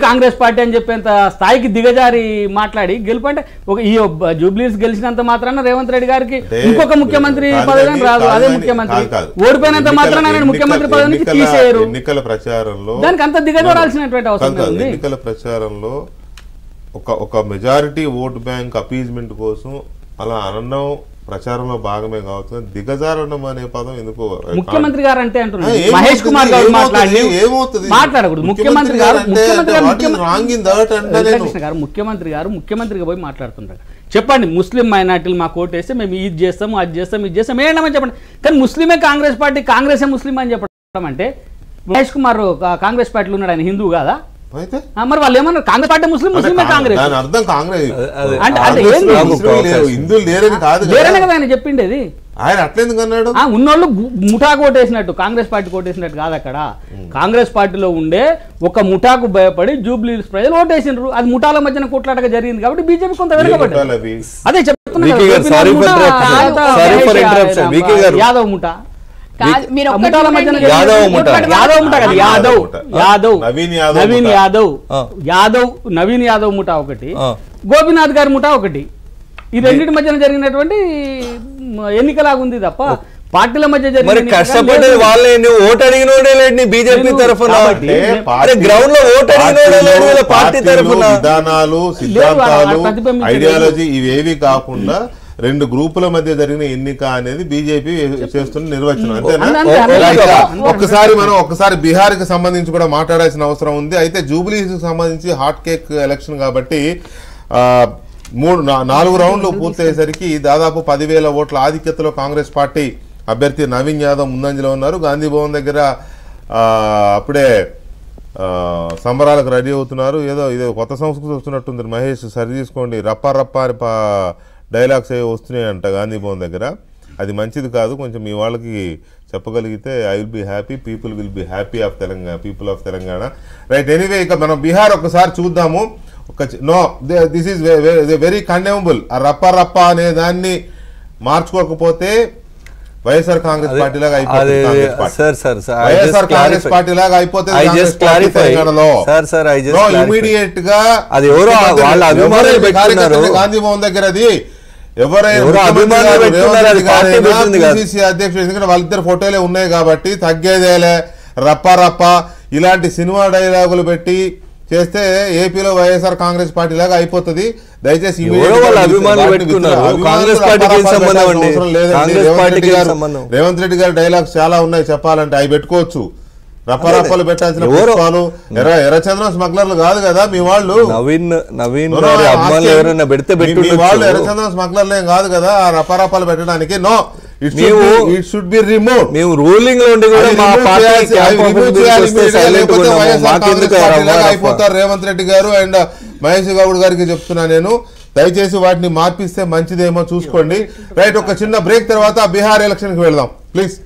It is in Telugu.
కాంగ్రెస్ పార్టీ అని చెప్పేంత స్థాయికి దిగజారి మాట్లాడి గెలుపంటే ఈ జూబ్లీస్ గెలిచినంత మాత్రాన రేవంత్ రెడ్డి గారికి ఇంకొక ముఖ్యమంత్రి పదవి రాదు. అదే ముఖ్యమంత్రి ఓడిపోయినంత మాత్రాన ముఖ్యమంత్రి పదవి నుంచి తీసేయరు. ఎన్నికల ప్రచారంలో దానికి అంత దిగజారాల్సినటువంటి అవసరం ఉంది. ఎన్నికల ప్రచారంలో ఒక మెజారిటీ ఓట్ బ్యాంక్ అపీజ్మెంట్ కోసం అలా అనడం ప్రచారంలో భాగమే కావచ్చు. దిగజారడం అనే పదం ఎందుకు ముఖ్యమంత్రి గారు అంటే అంటున్నారు. మహేష్ కుమార్ గారు మాట్లాడకూడదు. ముఖ్యమంత్రి గారు ముఖ్యమంత్రిగా పోయి మాట్లాడుతుంటారు. చెప్పండి ముస్లిం మైనార్టీలు మాకు ఓటేస్తే మేము ఇది చేస్తాము అది చేస్తాం ఇది చేస్తాం ఏంటమని చెప్పండి. కానీ ముస్లిమే కాంగ్రెస్ పార్టీ కాంగ్రెసే ముస్లిం అని చెప్పడం అంటే మహేష్ కుమార్ కాంగ్రెస్ పార్టీలో ఉన్నాడు, ఆయన హిందూ కాదా? మరి వాళ్ళు ఏమన్నారు కాంగ్రెస్ పార్టీ ముస్లిం ముస్లిమే కాంగ్రెస్ అర్థం కాంగ్రెస్ అంటే హిందువులు లేరని కాదు లేరని కదా ఆయన చెప్పిండేది. ఆయన అట్లెందుకు అన్నాడు? ఉన్నోళ్ళు ముఠా కోటేసినట్టు కాంగ్రెస్ పార్టీ కోటేసినట్టు కాదు. అక్కడ కాంగ్రెస్ పార్టీలో ఉండే ఒక ముఠాకు భయపడి జూబ్లీహిల్స్ ప్రజలు ఓటేసినారు. అది ముఠాల మధ్యన కొట్లాటగా జరిగింది కాబట్టి బీజేపీ కొంత వెనకబడ్డది. అదే చెప్తున్నా యాదవ్ ముఠా నవీన్ యాదవ్ ముఠా ఒకటి, గోపీనాథ్ గారి ముఠా ఒకటి. ఈ రెండింటి మధ్యన జరిగినటువంటి ఎన్నికలాగుంది తప్ప పార్టీల మధ్య జరిగిన కష్టపడే వాళ్ళే. ఓటు అడిగిన బీజేపీ తరఫున గ్రౌండ్ లో ఓటు అడిగిన పార్టీ తరఫున విధానాలు సిద్ధాంతాలు ఐడియాలజీ ఇవేవి కాకుండా రెండు గ్రూపుల మధ్య జరిగిన ఎన్నిక అనేది బీజేపీ చేస్తున్న నిర్వచనం అంతేనా? ఒక్కసారి బీహార్ కి సంబంధించి కూడా మాట్లాడాల్సిన అవసరం ఉంది. అయితే జూబ్లీస్ కి సంబంధించి హాట్ కేక్ ఎలక్షన్ కాబట్టి 4 రౌండ్లు పూర్తయ్యేసరికి దాదాపు 10,000 ఓట్ల ఆధిక్యతలో కాంగ్రెస్ పార్టీ అభ్యర్థి నవీన్ యాదవ్ ముందంజలో ఉన్నారు. గాంధీ భవన్ దగ్గర అప్పుడే సంబరాలకు రెడీ అవుతున్నారు. ఏదో కొత్త సంస్కృతి వస్తున్నట్టుంది. మహేష్ సరి తీసుకోండి, రప్ప రప్ప అని డైలాగ్స్ ఏవి వస్తున్నాయంట గాంధీ భవన్ దగ్గర. అది మంచిది కాదు. కొంచెం మీ వాళ్ళకి చెప్పగలిగితే I will be happy, people will be happy of Telangana, people of Telangana. Right, anyway ఇక మనం బీహార్ ఒకసారి చూద్దాము. This is very condemnable. ఆ రప్ప రప్ప అనే దాన్ని మార్చుకోకపోతే వైఎస్ఆర్ కాంగ్రెస్ పార్టీ లాగా అయిపోతుంది. వైఎస్ఆర్ కాంగ్రెస్ పార్టీ లాగా అయిపోతే ఇమీడియట్ గా గాంధీ భవన్ దగ్గర అది ఎవరైనా అధ్యక్షుడు, ఎందుకంటే వాళ్ళిద్దరు ఫోటోలే ఉన్నాయి కాబట్టి తగ్గేదేలే. రప్ప రప్ప ఇలాంటి సినిమా డైలాగులు పెట్టి చేస్తే ఏపీలో వైఎస్ఆర్ కాంగ్రెస్ పార్టీ లాగా అయిపోతుంది. దయచేసి రేవంత్ రెడ్డి గారి డైలాగ్స్ చాలా ఉన్నాయి చెప్పాలంటే, అవి పెట్టుకోవచ్చు. రప్పరప్పలు పెట్టాల్సిన పుష్పాలు ఎర్రచంద్రం స్మగ్లర్లు కాదు కదా మీ వాళ్ళు. వాళ్ళు ఎర్రచంద్రం స్మగ్లర్లు ఏం కాదు కదా ఆ రప్పరప్పలు పెట్టడానికి. No, it should be remove. మేము రూలింగ్ లో ఉండి అయిపోతారు రేవంత్ రెడ్డి గారు అండ్ మహేష్ గౌడ్ గారికి చెప్తున్నా నేను. దయచేసి వాటిని మార్పిస్తే మంచిదేమో చూసుకోండి. రైట్, ఒక చిన్న బ్రేక్ తర్వాత బీహార్ ఎలక్షన్ కి వెళ్దాం ప్లీజ్.